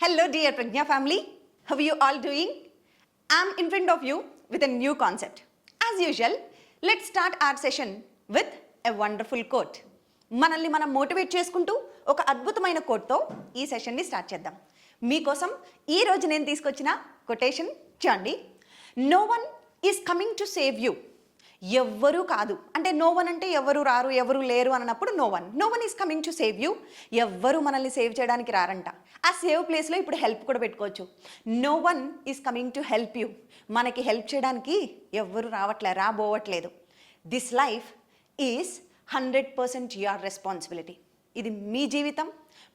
Hello dear Pragya family, how are you all doing? I'm in front of you with a new concept. As usual, let's start our session with a wonderful quote. మనల్ని మనం motivate చేసుకుంటూ ఒక అద్భుతమైన కోట్తో ఈ సెషన్ని start చేద్దాం. మీకోసం ఈ రోజు నేను తీసుకొచ్చిన కొటేషన్ చూడండి. No one is coming to save you. ఎవ్వరూ కాదు అంటే నో వన్ అంటే ఎవరు రారు ఎవరు లేరు అన్నప్పుడు no one is coming to save you. ఎవ్వరు మనల్ని సేవ్ చేయడానికి రారంట. ఆ సేవ్ ప్లేస్లో ఇప్పుడు హెల్ప్ కూడా పెట్టుకోవచ్చు. No one is coming to help you. మనకి హెల్ప్ చేయడానికి ఎవ్వరు రాబోవట్లేదు. This life is 100% your responsibility. ఇది మీ జీవితం,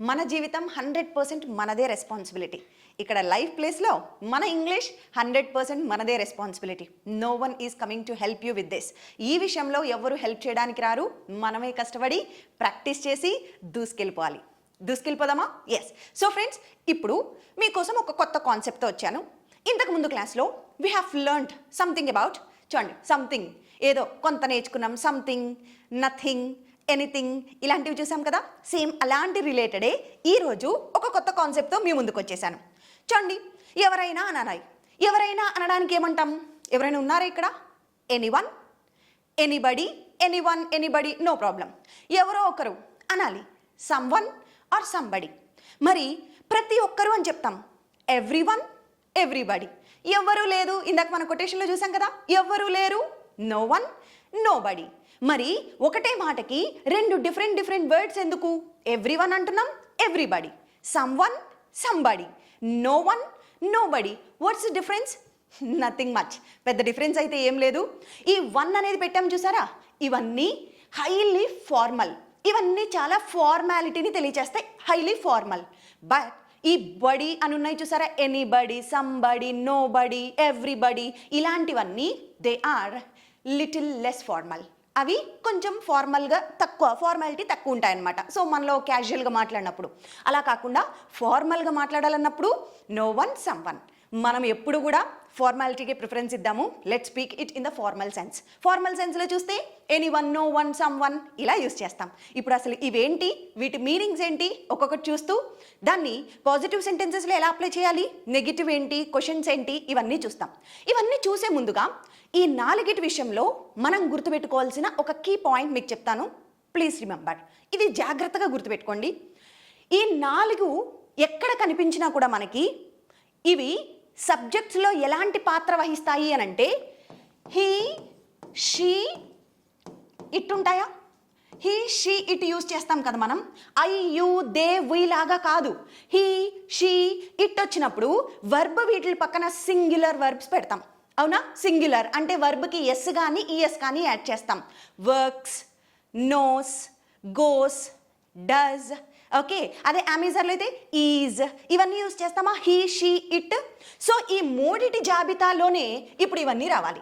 మన జీవితం 100% మనదే రెస్పాన్సిబిలిటీ. ఇక్కడ లైఫ్ ప్లేస్లో మన ఇంగ్లీష్ 100% మనదే responsibility. No one is coming to help you with this. ఈ విషయంలో ఎవరు హెల్ప్ చేయడానికి రారు. మనమే కష్టపడి ప్రాక్టీస్ చేసి దూసుకెళ్ళిపోదామా? ఎస్. సో ఫ్రెండ్స్, ఇప్పుడు మీకోసం ఒక కొత్త కాన్సెప్ట్తో వచ్చాను. ఇంతకు ముందు క్లాస్లో we have learned something about, చూడండి, సంథింగ్ ఏదో కొంత నేర్చుకున్నాం, సంథింగ్, నథింగ్, ఎనీథింగ్ ఇలాంటివి చూసాం కదా. సేమ్ అలాంటి రిలేటెడే ఈరోజు ఒక కొత్త కాన్సెప్ట్తో మీ ముందుకు వచ్చేసాను. చూడండి, ఎవరైనా అనడానికి ఏమంటాం? ఎవరైనా ఉన్నారా ఇక్కడ? Anyone, anybody, anybody, no problem. ఎవరో ఒకరు అనాలి, సమ్వన్ ఆర్ సంబడి. మరి ప్రతి ఒక్కరు అని చెప్తాం, ఎవ్రీవన్, ఎవ్రీబడి. ఎవ్వరూ లేదు, ఇందాక మన కొటేషన్లో చూసాం కదా, ఎవ్వరూ లేరు, నో వన్, నోబడి. మరి ఒకటే మాటకి రెండు డిఫరెంట్ వర్డ్స్ ఎందుకు? ఎవ్రీవన్ అంటున్నాం, everybody, someone, somebody, no one, nobody. What's the difference? Nothing much. పెద్ద డిఫరెన్స్ అయితే ఏం లేదు. ఈ వన్ అనేది పెట్టాం చూసారా, ఇవన్నీ హైలీ ఫార్మల్. ఇవన్నీ చాలా ఫార్మాలిటీని తెలియజేస్తాయి, హైలీ ఫార్మల్. బట్ ఈ బడి అని ఉన్నాయి చూసారా, ఎనీబడి, సంబడి, నోబడి, ఎవ్రీబడి, ఇలాంటివన్నీ they are little less formal. అవి కొంచెం ఫార్మాలిటీ తక్కువ ఉంటాయన్నమాట. సో మనలో క్యాజువల్గా మాట్లాడినప్పుడు అలా కాకుండా ఫార్మల్గా మాట్లాడాలన్నప్పుడు నో వన్, సమ్ వన్. మనం ఎప్పుడు కూడా ఫార్మాలిటీకి ప్రిఫరెన్స్ ఇద్దాము. Let speak it in the formal sense. Formal సెన్స్లో చూస్తే anyone, no one, someone ఇలా యూస్ చేస్తాం. ఇప్పుడు అసలు ఇవేంటి, వీటి మీనింగ్స్ ఏంటి ఒక్కొక్కటి చూస్తూ దాన్ని పాజిటివ్ సెంటెన్సెస్లో ఎలా అప్లై చేయాలి, నెగిటివ్ ఏంటి, క్వశ్చన్స్ ఏంటి, ఇవన్నీ చూస్తాం. ఇవన్నీ చూసే ముందుగా ఈ నాలుగిటి విషయంలో మనం గుర్తుపెట్టుకోవాల్సిన ఒక కీ పాయింట్ మీకు చెప్తాను. ప్లీజ్ రిమెంబర్, ఇది జాగ్రత్తగా గుర్తుపెట్టుకోండి. ఈ నాలుగు ఎక్కడ కనిపించినా కూడా మనకి ఇవి సబ్జెక్ట్స్లో ఎలాంటి పాత్ర వహిస్తాయి అని అంటే, హీ, షీ, ఇట్ ఉంటాయా? హీ, షీ, ఇట్ యూజ్ చేస్తాం కదా మనం. ఐ, యూ, దే, వీ లాగా కాదు. హీ, షీ, ఇట్ వచ్చినప్పుడు వర్బ్ వీటి పక్కన సింగులర్ వర్బ్స్ పెడతాం. అవునా? సింగులర్ అంటే వర్బ్కి ఎస్ కానీ ఈఎస్ కానీ యాడ్ చేస్తాం. Works, knows, goes, does. Okay, అదే అమెజాన్లో అయితే ఈజ్, ఇవన్నీ యూజ్ చేస్తామా? He, she, it. సో ఈ మూడిటి జాబితాలోనే ఇప్పుడు ఇవన్నీ రావాలి.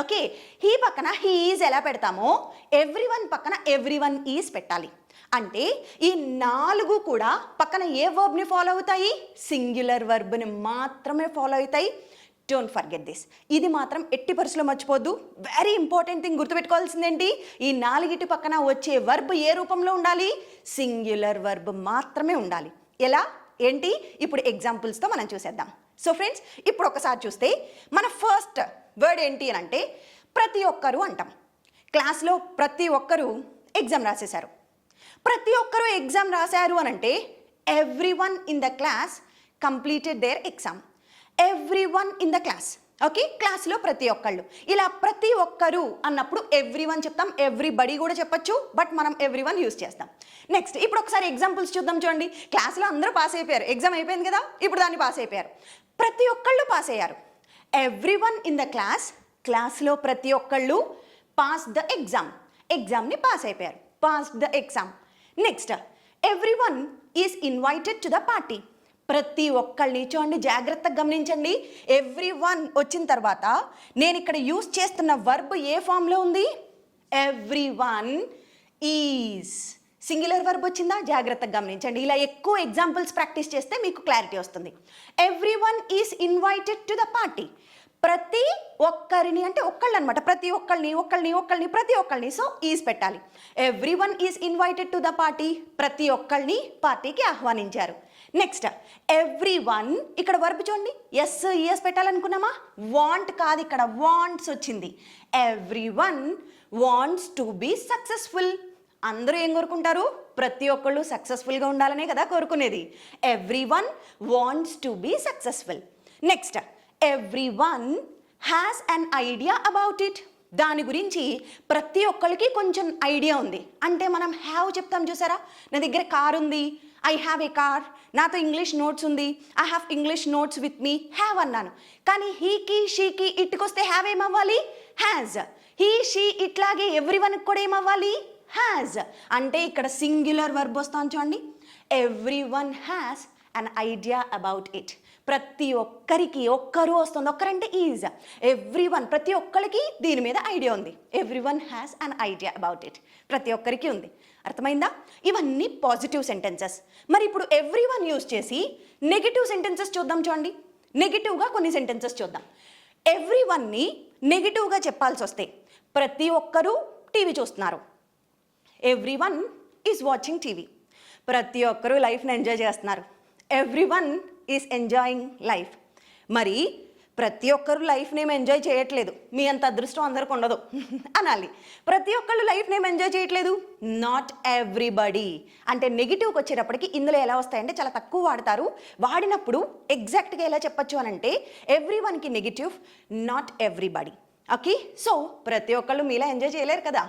ఓకే, హీ పక్కన హీ ఈజ్ ఎలా పెడతామో ఎవ్రీవన్ పక్కన ఎవ్రీవన్ ఈజ్ పెట్టాలి. అంటే ఈ నాలుగు కూడా పక్కన ఏ వర్బ్ని ఫాలో అవుతాయి? సింగులర్ వర్బ్ని మాత్రమే ఫాలో అవుతాయి. Don't forget this. ఇది మాత్రం ఎట్టి పరిస్థితుల్లో మర్చిపోద్దు. వెరీ ఇంపార్టెంట్ థింగ్ గుర్తుపెట్టుకోవాల్సిందేంటి? ఈ నాలుగిటి పక్కన వచ్చే వర్బ్ ఏ రూపంలో ఉండాలి? సింగులర్ వర్బ్ మాత్రమే ఉండాలి. ఎలా ఏంటి? ఇప్పుడు ఎగ్జాంపుల్స్తో మనం చూసేద్దాం. సో ఫ్రెండ్స్, ఇప్పుడు ఒకసారి చూస్తే మన ఫస్ట్ వర్డ్ ఏంటి అని అంటే ప్రతి ఒక్కరు అంటాం. క్లాస్లో ప్రతి ఒక్కరు ఎగ్జామ్ రాసేశారు. ప్రతి ఒక్కరు ఎగ్జామ్ రాశారు అని అంటే everyone in the class completed there exam. Everyone in the class. Okay, క్లాస్లో ప్రతి ఒక్కళ్ళు. ఇలా ప్రతి ఒక్కరు అన్నప్పుడు ఎవ్రీవన్ చెప్తాం, ఎవ్రీబడి కూడా చెప్పచ్చు, బట్ మనం ఎవ్రీవన్ యూజ్ చేస్తాం. నెక్స్ట్, ఇప్పుడు ఒకసారి ఎగ్జాంపుల్స్ చూద్దాం. చూడండి, క్లాస్లో అందరూ పాస్ అయిపోయారు, ఎగ్జామ్ అయిపోయింది కదా, ఇప్పుడు దాన్ని పాస్ అయిపోయారు. ప్రతి ఒక్కళ్ళు పాస్ అయ్యారు. ఎవ్రీవన్ ఇన్ ద క్లాస్, క్లాస్లో ప్రతి ఒక్కళ్ళు పాస్ ద ఎగ్జామ్, ఎగ్జామ్ని పాస్ అయిపోయారు, pass the exam. Next, everyone is invited to the party. ప్రతి ఒక్కళ్ళని చూడండి, జాగ్రత్తగా గమనించండి. ఎవ్రీవన్ వచ్చిన తర్వాత నేను ఇక్కడ యూజ్ చేస్తున్న వర్బ్ ఏ ఫామ్లో ఉంది? Everyone is. సింగులర్ వర్బ్ వచ్చిందా? జాగ్రత్తగా గమనించండి. ఇలా ఎక్కువ ఎగ్జాంపుల్స్ ప్రాక్టీస్ చేస్తే మీకు క్లారిటీ వస్తుంది. Everyone is invited to the party. ప్రతి ఒక్కరిని అంటే ఒక్కళ్ళు అనమాట, ప్రతి ఒక్కళ్ళని, సో ఈజ్ పెట్టాలి. Everyone is invited to the party, ప్రతి ఒక్కళ్ళని పార్టీకి ఆహ్వానించారు. నెక్స్ట్ ఎవ్రీ వన్, ఇక్కడ వర్బ్ చూడండి, ఎస్ పెట్టాలనుకున్నామా, వాంట్ కాదు, ఇక్కడ వాంట్స్ వచ్చింది. Every one wants to be successful. అందరూ ఏం కోరుకుంటారు, ప్రతి ఒక్కళ్ళు సక్సెస్ఫుల్గా ఉండాలనే కదా కోరుకునేది. Every one wants to be successful. Next every one has an idea about it. దాని గురించి ప్రతి ఒక్కరికి కొంచెం ఐడియా ఉంది. అంటే మనం హ్యావ్ చెప్తాం చూసారా, నా దగ్గర కార్ ఉంది, ఐ హ్యావ్ ఏ కార్. నాతో ఇంగ్లీష్ నోట్స్ ఉంది, I have English notes with me, have అన్నాను. కానీ హీకి షీకి ఇట్కొస్తే హ్యావ్ ఏమవ్వాలి, హ్యాజ్. హీ షీ ఇట్లాగే ఎవ్రీ వన్కి కూడా ఏమవ్వాలి, హ్యాజ్. అంటే ఇక్కడ సింగ్యులర్ వర్బ్ వస్తాను చూడండి. Every one has an idea about it. ప్రతి ఒక్కరికి, ఒక్కరు వస్తుంది, ఒక్కరంటే ఈజ్. ఎవ్రీ వన్ ప్రతి ఒక్కరికి దీని మీద ఐడియా ఉంది. Every one has an idea about it, ప్రతి ఒక్కరికి ఉంది. అర్థమైందా? ఇవన్నీ పాజిటివ్ సెంటెన్సెస్. మరి ఇప్పుడు ఎవ్రీ వన్ యూజ్ చేసి నెగిటివ్ సెంటెన్సెస్ చూద్దాం. చూడండి, నెగిటివ్గా కొన్ని సెంటెన్సెస్ చూద్దాం. ఎవ్రీ వన్ని నెగిటివ్గా చెప్పాల్సి వస్తే, ప్రతి ఒక్కరూ టీవీ చూస్తున్నారు. Every one is watching TV. ప్రతి ఒక్కరూ లైఫ్ని ఎంజాయ్ చేస్తున్నారు. Every one is enjoying life. మరి ప్రతి ఒక్కరు లైఫ్ని ఏమి ఎంజాయ్ చేయట్లేదు, మీ అంత అదృష్టం అందరికి ఉండదు అనాలి. ప్రతి ఒక్కళ్ళు లైఫ్ని ఏమి ఎంజాయ్ చేయట్లేదు, నాట్ ఎవ్రీబడి. అంటే నెగిటివ్కి వచ్చేటప్పటికి ఇందులో ఎలా వస్తాయంటే చాలా తక్కువ వాడతారు. వాడినప్పుడు ఎగ్జాక్ట్గా ఎలా చెప్పచ్చు అని అంటే, ఎవ్రీ వన్కి negative, not everybody. Okay, so ప్రతి ఒక్కళ్ళు మీలా ఎంజాయ్ చేయలేరు కదా.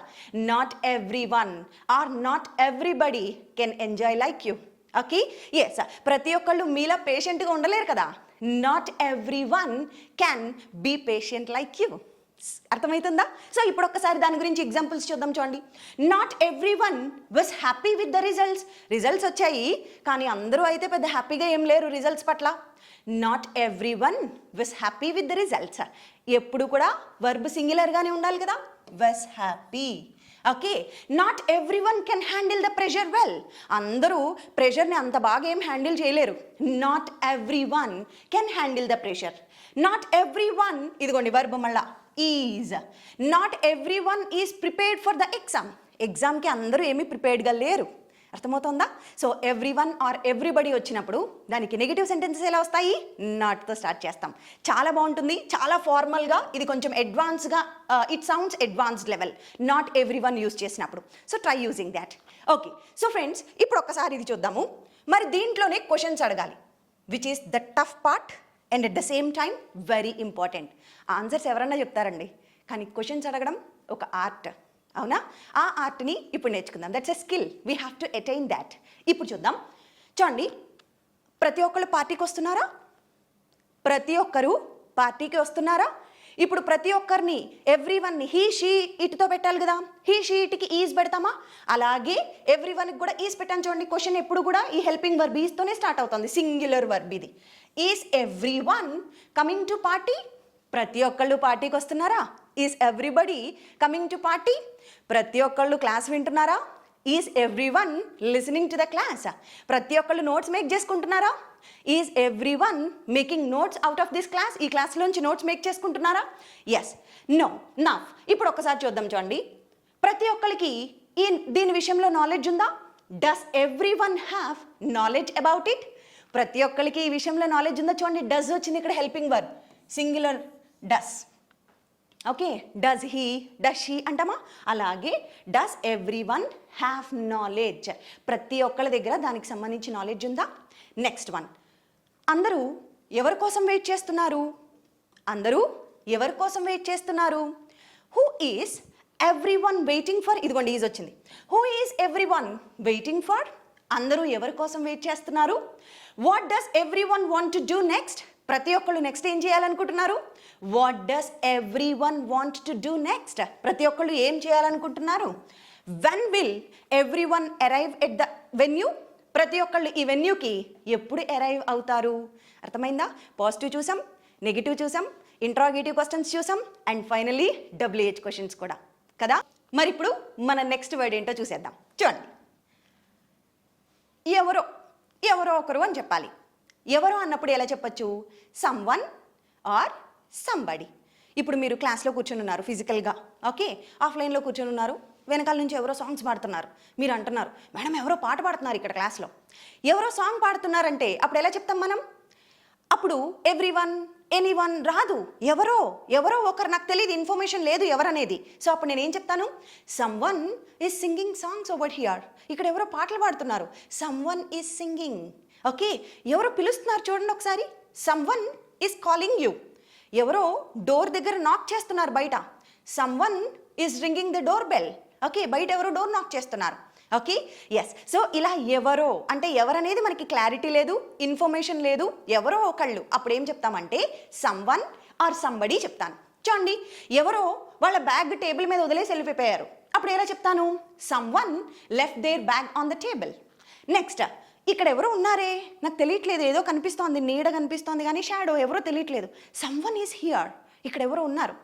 Not every one or not everybody can enjoy like you. Okay, yes, ప్రతి ఒక్కళ్ళు మీలా పేషెంట్గా ఉండలేరు కదా. Not every one can be patient like you. అర్థమవుతుందా? సో ఇప్పుడు ఒక్కసారి దాని గురించి ఎగ్జాంపుల్స్ చూద్దాం. చూడండి, not every one was happy with the results వచ్చాయి, కానీ అందరూ అయితే పెద్ద హ్యాపీగా ఏం లేరు రిజల్ట్స్ పట్ల. Not every one was happy with the results. ఎప్పుడు కూడా వర్బ్ సింగులర్గానే ఉండాలి కదా, was happy. Okay, not every one can handle the pressure well. అందరూ ప్రెషర్ని అంత బాగా ఏం హ్యాండిల్ చేయలేరు. Not every one can handle the pressure. Not every one, ఇదిగోండి వర్బ్ మళ్ళా is. Not every one is prepared for the exam. ఎగ్జామ్కి అందరూ ఏమీ ప్రిపేర్డ్గా లేరు. అర్థమవుతుందా? So every one are everybody వచ్చినప్పుడు దానికి నెగిటివ్ సెంటెన్సెస్ ఎలా వస్తాయి, నాట్తో స్టార్ట్ చేస్తాం. చాలా బాగుంటుంది, చాలా ఫార్మల్గా, ఇది కొంచెం అడ్వాన్స్గా, it sounds advanced level not every one use చేసినప్పుడు. So try using that. Okay, so friends ఇప్పుడు ఒక్కసారి ఇది చూద్దాము. మరి దీంట్లోనే క్వశ్చన్స్ అడగాలి, which is the tough part and at the same time very important. Answers ఎవరన్నా చెప్తారండి, కానీ క్వశ్చన్స్ అడగడం ఒక ఆర్ట్. అవునా? ఆ ఆర్ట్ని ఇప్పుడు నేర్చుకుందాం. That's a skill, we have to attain that. ఇప్పుడు చూద్దాం. చూడండి, ప్రతి ఒక్కరు పార్టీకి వస్తున్నారా? ప్రతి ఒక్కరు పార్టీకి వస్తున్నారా? ఇప్పుడు ప్రతి ఒక్కరిని, ఎవ్రీ వన్ని హీ షీ ఇటుతో పెట్టాలి కదా. హీ షీ ఇటుకి ఈజ్ పెడతామా? అలాగే ఎవ్రీ వన్కి కూడా ఈజ్ పెట్టాను. చూడండి, క్వశ్చన్ ఎప్పుడు కూడా ఈ హెల్పింగ్ వర్బ్ ఈజ్తోనే స్టార్ట్ అవుతుంది, సింగులర్ వర్బ్ ఇది. Is every one coming to party? ప్రతి ఒక్కళ్ళు పార్టీకి వస్తున్నారా? Is everybody coming to party? ప్రతి ఒక్కళ్ళు క్లాస్ వింటున్నారా? Is every one listening to the class? ప్రతి ఒక్కళ్ళు నోట్స్ మేక్ చేసుకుంటున్నారా? Is every one making notes out of this class? ఈ క్లాస్లోంచి నోట్స్ మేక్ చేసుకుంటున్నారా? ఎస్, నో, నా. ఇప్పుడు ఒక్కసారి చూద్దాం. చూడండి, ప్రతి ఒక్కరికి దీని విషయంలో నాలెడ్జ్ ఉందా? Does everyone have knowledge about it? ప్రతి ఒక్కరికి ఈ విషయంలో నాలెడ్జ్ ఉందా? చూడండి, డస్ వచ్చింది ఇక్కడ helping verb, singular does. Okay, does he, does she అంటామా? అలాగే does everyone have knowledge? ప్రతి ఒక్కళ్ళ దగ్గర దానికి సంబంధించి నాలెడ్జ్ ఉందా? నెక్స్ట్ వన్, అందరూ ఎవరి కోసం వెయిట్ చేస్తున్నారు? అందరూ ఎవరి కోసం వెయిట్ చేస్తున్నారు? Who is every one waiting for? ఇదిగోండి ఈజ్ వచ్చింది. Who is every one waiting for? అందరూ ఎవరి కోసం వెయిట్ చేస్తున్నారు? What does every one want to do next? ప్రతి ఒక్కళ్ళు నెక్స్ట్ ఏం చేయాలనుకుంటున్నారు? What does every one want to do next? ప్రతి ఒక్కళ్ళు ఏం చేయాలనుకుంటున్నారు? When will every one arrive at the venue? ప్రతి ఒక్కళ్ళు ఈ వెన్యూకి ఎప్పుడు అరైవ్ అవుతారు? అర్థమైందా? పాజిటివ్ చూసాం, నెగిటివ్ చూసాం, ఇంట్రాగేటివ్ క్వశ్చన్స్ చూసాం, అండ్ ఫైనలీ డబ్ల్యూహెచ్ క్వశ్చన్స్ కూడా కదా. మరి ఇప్పుడు మన నెక్స్ట్ వర్డ్ ఏంటో చూసేద్దాం. చూడండి, ఎవరో ఒకరు అని చెప్పాలి. ఎవరో అన్నప్పుడు ఎలా చెప్పచ్చు? Someone or somebody. ఇప్పుడు మీరు క్లాస్లో కూర్చొని ఉన్నారు ఫిజికల్గా, ఓకే, ఆఫ్లైన్లో కూర్చొని ఉన్నారు, వెనకాల నుంచి ఎవరో సాంగ్స్ పాడుతున్నారు. మీరు అంటున్నారు, మేడం ఎవరో పాట పాడుతున్నారు ఇక్కడ క్లాస్లో. ఎవరో సాంగ్ పాడుతున్నారంటే అప్పుడు ఎలా చెప్తాం మనం? అప్పుడు ఎవ్రీవన్, ఎనీవన్ రాదు. ఎవరో ఒకరు, నాకు తెలియదు, ఇన్ఫర్మేషన్ లేదు ఎవరనేది. సో అప్పుడు నేను ఏం చెప్తాను? Someone is singing songs over here. ఇక్కడ ఎవరో పాటలు పాడుతున్నారు. Someone is singing. ఓకే, ఎవరో పిలుస్తున్నారు చూడండి ఒకసారి. Someone is calling you. ఎవరో డోర్ దగ్గర నాక్ చేస్తున్నారు బయట. Someone is ringing the door bell. Okay, బయట ఎవరో డోర్ నాక్ చేస్తున్నారు. Okay, yes. సో ఇలా ఎవరో అంటే ఎవరనేది మనకి క్లారిటీ లేదు, ఇన్ఫర్మేషన్ లేదు, ఎవరో ఒకళ్ళు. అప్పుడు ఏం చెప్తామంటే సమ్వన్ ఆర్ సంబడి చెప్తాను. చూడండి, ఎవరో వాళ్ళ బ్యాగ్ టేబుల్ మీద వదిలేసి వెళ్ళిపోయారు. అప్పుడు ఎలా చెప్తాను? Someone left their bag on the table. Next, ఇక్కడ ఎవరో ఉన్నారే, నాకు తెలియట్లేదు, ఏదో కనిపిస్తోంది, నీడ కనిపిస్తోంది కానీ షాడో ఎవరో తెలియట్లేదు. Someone is here. ఇక్కడ ఎవరో ఉన్నారు.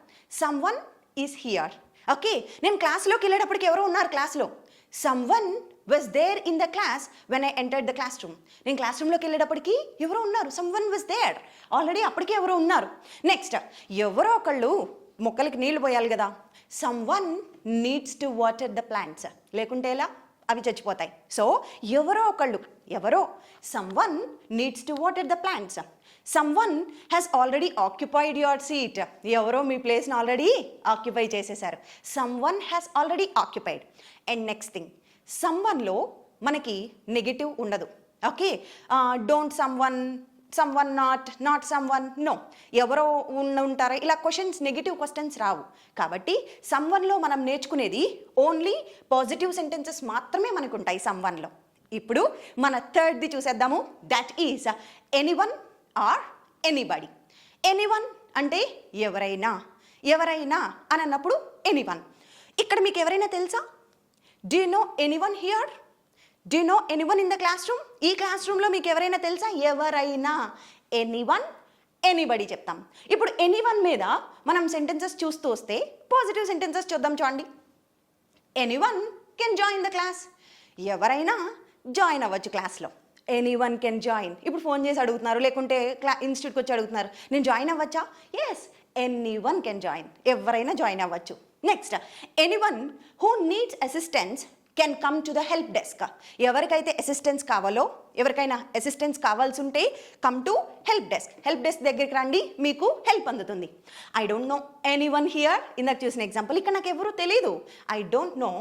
Someone is here. ఓకే, నేను క్లాస్లోకి వెళ్ళేటప్పటికి ఎవరో ఉన్నారు క్లాస్లో. Someone was there in the class when I entered the class room. నేను క్లాస్ రూమ్లోకి వెళ్ళేటప్పటికి ఎవరో ఉన్నారు. Someone was there. ఆల్రెడీ అప్పటికే ఎవరో ఉన్నారు. నెక్స్ట్, ఎవరో ఒకళ్ళు మొక్కలకి నీళ్లు పోయాలి కదా. Someone needs to water the plants. లేకుంటే ఎలా? అవి చచ్చిపోతాయి. సో ఎవరో someone needs to water the plants. Someone has already occupied your seat. ఎవరో మీ ప్లేస్ని ఆల్రెడీ ఆక్యుపై చేసేసారు. Someone has already occupied. And next thing, సమ్వన్లో మనకి నెగిటివ్ ఉండదు. Okay, don't someone not someone, no, ఎవరో ఉంటారా, ఇలా క్వశ్చన్స్, నెగిటివ్ క్వశ్చన్స్ రావు. కాబట్టి సమ్వన్లో మనం నేర్చుకునేది ఓన్లీ పాజిటివ్ సెంటెన్సెస్ మాత్రమే మనకు ఉంటాయి సమ్వన్లో. ఇప్పుడు మన థర్డ్ది చూసేద్దాము. That is anyone or anybody. Anyone అంటే ఎవరైనా అని అన్నప్పుడు ఎనీవన్. ఇక్కడ మీకు ఎవరైనా తెలుసా? Do you know anyone here? Do you know anyone in the class room? ఈ క్లాస్ రూమ్లో మీకు ఎవరైనా తెలుసా? ఎవరైనా. ఎనీవన్, ఎనీబడి చెప్తాం. ఇప్పుడు ఎనీవన్ మీద మనం సెంటెన్సెస్ చూస్తూ వస్తే పాజిటివ్ సెంటెన్సెస్ చూద్దాం. చూడండి, anyone can join the class. ఎవరైనా జాయిన్ అవ్వచ్చు క్లాస్లో. Anyone can join. ఇప్పుడు ఫోన్ చేసి అడుగుతున్నారు, లేకుంటే ఇన్స్టిట్యూట్కి వచ్చి అడుగుతున్నారు, నేను జాయిన్ అవ్వచ్చా? Yes, anyone can join. ఎవరైనా జాయిన్ అవ్వచ్చు. Next, anyone who needs assistance can come to the help desk. ఎవరికైనా అసిస్టెన్స్ కావాల్సి ఉంటే come to help desk. Help desk దగ్గరికి రండి, మీకు హెల్ప్ అందుతుంది. I don't know anyone here. ఇందాక చూసిన ఎగ్జాంపుల్, ఇక్కడ నాకు ఎవరు తెలీదు. I don't know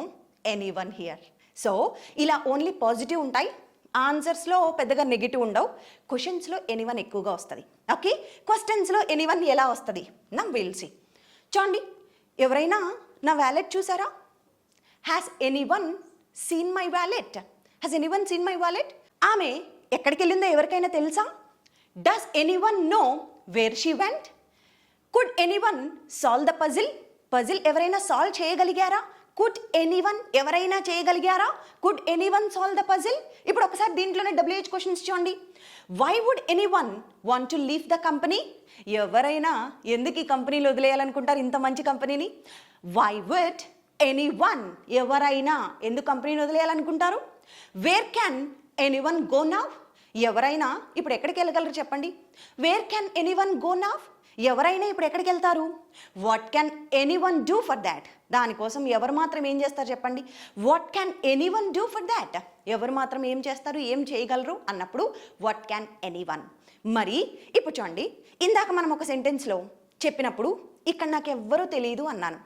anyone here. So ఇలా ఓన్లీ పాజిటివ్ ఉంటాయి. ఆన్సర్స్లో పెద్దగా నెగిటివ్ ఉండవు. క్వశ్చన్స్లో ఎనీవన్ ఎక్కువగా వస్తుంది. ఓకే, క్వశ్చన్స్లో ఎనీవన్ ఎలా వస్తుంది? నమ్ విల్ సీ. చూడండి, ఎవరైనా నా వ్యాలెట్ చూసారా? Has anyone seen my wallet? Has anyone seen my wallet? ఆమె ఎక్కడికి వెళ్ళిందో ఎవరికైనా తెలుసా? Does anyone know where she went? Could anyone solve the puzzle ఎవరైనా సాల్వ్ చేయగలిగారా? కుడ్ ఎనీవన్ ఎవరైనా చేయగలిగారా? Could anyone solve the puzzle? ఇప్పుడు ఒకసారి దీంట్లోనే WH క్వశ్చన్స్ చూడండి. Why would anyone want to leave the company? ఎవరైనా ఎందుకు ఈ కంపెనీలో వదిలేయాలనుకుంటారు, ఇంత మంచి కంపెనీని? వై వుడ్ ఎనీవన్, ఎవరైనా ఎందుకు కంపెనీని వదిలేయాలనుకుంటారు? Where can anyone go now? ఎవరైనా ఇప్పుడు ఎక్కడికి వెళ్ళగలరు చెప్పండి? Where can anyone go now? ఎవరైనా ఇప్పుడు ఎక్కడికి వెళ్తారు? What can anyone do for that? దానికోసం ఎవరు మాత్రం ఏం చేస్తారు చెప్పండి? What can anyone do for that? ఎవరు మాత్రం ఏం చేస్తారు, ఏం చేయగలరు అన్నప్పుడు వాట్ క్యాన్ ఎనీవన్. మరి ఇప్పుడు చూడండి, ఇందాక మనం ఒక సెంటెన్స్లో చెప్పినప్పుడు ఇక్కడ నాకు ఎవ్వరూ తెలియదు అన్నాను.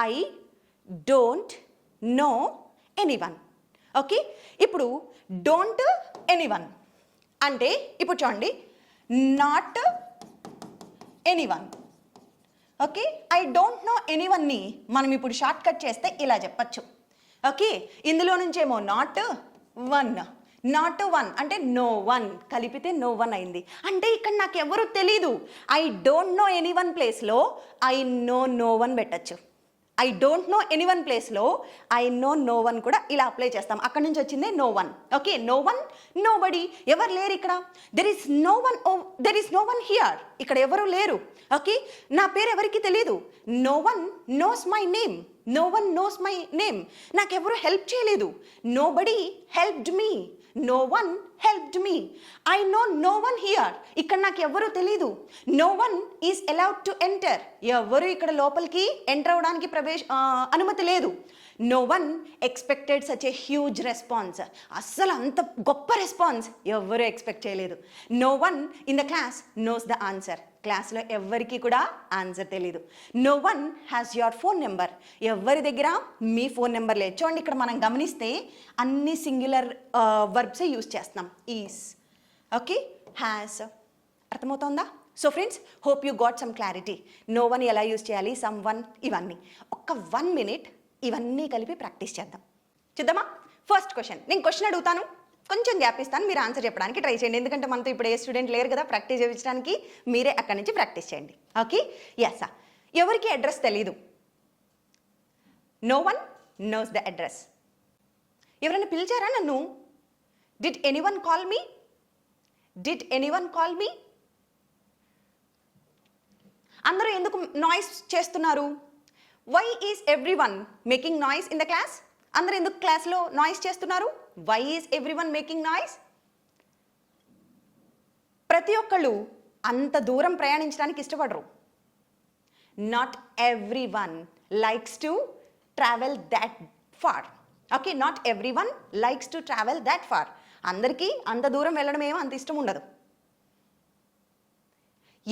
I don't know anyone. Okay, ఇప్పుడు డోంట్ ఎనీవన్ అంటే ఇప్పుడు చూడండి, not anyone. Okay, I don't know ఎనీవన్ని మనం ఇప్పుడు షార్ట్ కట్ చేస్తే ఇలా చెప్పచ్చు. ఓకే, ఇందులో నుంచేమో నాట్ వన్ అంటే నో వన్, కలిపితే నో వన్ అయింది. అంటే ఇక్కడ నాకు ఎవరు తెలీదు. ఐ డోంట్ నో ఎనీవన్ ప్లేస్లో ఐ నో నో వన్ పెట్టచ్చు. ఐ డోంట్ నో ఎనీవన్ ప్లేస్లో ఐ నో నో వన్ కూడా ఇలా అప్లై చేస్తాం. అక్కడ నుంచి వచ్చిందే no one. Okay, no one, nobody, ఎవరు లేరు ఇక్కడ. There is no one here. ఇక్కడ ఎవరు లేరు. ఓకే, నా పేరు ఎవరికి తెలీదు. No one knows my name. No one knows my name. నాకెవరు హెల్ప్ చేయలేదు. Nobody helped me. No one helped me. I know no one here. ఇక్కడ నాకు ఎవరు తెలీదు. No one is allowed to enter. ఎవరు ఇక్కడ లోపలికి ఎంటర్ అవడానికి అనుమతి లేదు. No one expected such a huge response. అస్సలు అంత గొప్ప రెస్పాన్స్ ఎవరు ఎక్స్పెక్ట్ చేయలేదు. No one in the class knows the answer. క్లాస్లో ఎవరికి కూడా ఆన్సర్ తెలీదు. No one has your phone number. ఎవరి దగ్గర మీ ఫోన్ నెంబర్ లేదు. చూడండి, ఇక్కడ మనం గమనిస్తే అన్ని సింగులర్ వర్బ్సే యూజ్ చేస్తున్నాం. Is, okay, has. అర్థమవుతుందా? So friends, hope you got some clarity. No one ఎలా యూజ్ చేయాలి, సమ్ వన్, ఇవన్నీ. ఒక్క 1 minute ఇవన్నీ కలిపి ప్రాక్టీస్ చేద్దాం. చూద్దామా? First question. నేను క్వశ్చన్ అడుగుతాను, కొంచెం గ్యాప్ ఇస్తాను, మీరు ఆన్సర్ చెప్పడానికి ట్రై చేయండి. ఎందుకంటే మనతో ఇప్పుడు ఏ స్టూడెంట్ లేరు కదా ప్రాక్టీస్ చేయించడానికి. మీరే అక్కడి నుంచి ప్రాక్టీస్ చేయండి. Okay, yes. ఎవరికి అడ్రస్ తెలీదు? No one knows the address. ఎవరైనా పిలిచారా నన్ను? Did anyone call me? Did anyone call me? అందరూ ఎందుకు నాయిస్ చేస్తున్నారు? Why is every one making noise in the class? అందరూ ఎందుకు క్లాస్లో నాయిస్ చేస్తున్నారు? Why is every one making noise? ప్రతి ఒక్కళ్ళు అంత దూరం ప్రయాణించడానికి ఇష్టపడరు. Not every one likes to travel that far. Okay, not every one likes to travel that far. అందరికీ అంత దూరం వెళ్ళడం ఏమో అంత ఇష్టం ఉండదు.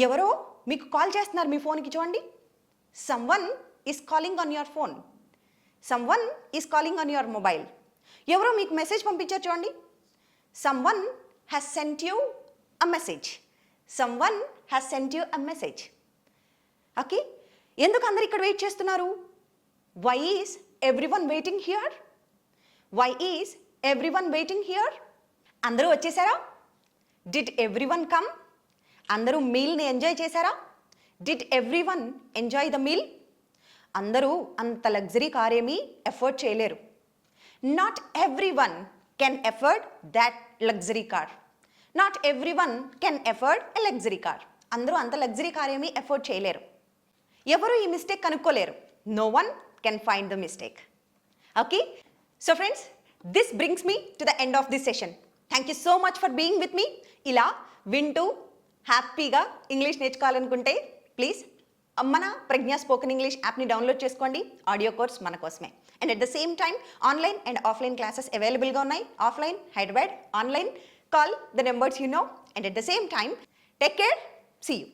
ఎవరో మీకు కాల్ చేస్తున్నారు మీ ఫోన్కి. చూడండి, someone is calling on your phone. Someone is calling on your mobile. ఎవరో మీకు మెసేజ్ పంపించారు. చూడండి, someone has sent you a message. Someone has sent you a message. Okay, ఎందుకు అందరు ఇక్కడ వెయిట్ చేస్తున్నారు? Why is every one waiting here? Why is every one waiting here? అందరూ వచ్చేసారా? Did every one come? అందరూ మీల్ని ఎంజాయ్ చేశారా? Did every one enjoy the meal? అందరూ అంత లగ్జరీ కార్ ఏమీ ఎఫర్డ్ చేయలేరు. Not every one can afford that luxury car. Not every one can afford a luxury car. అందరూ అంత లగ్జరీ కార్ ఏమీ ఎఫర్డ్ చేయలేరు. ఎవరు ఈ మిస్టేక్ కనుక్కోలేరు. No one can find the mistake. Okay, so friends, this brings me to the end of this session. Thank you so much for being with me. ఇలా వింటూ హ్యాపీగా ఇంగ్లీష్ నేర్చుకోవాలనుకుంటే please మన ప్రజ్ఞ స్పోకెన్ ఇంగ్లీష్ యాప్ని download చేసుకోండి. Audio course మన కోసమే. And at the same time online and offline classes అవైలబుల్గా ఉన్నాయి. Offline Hyderabad, online call the numbers you know. And at the same time take care. See you.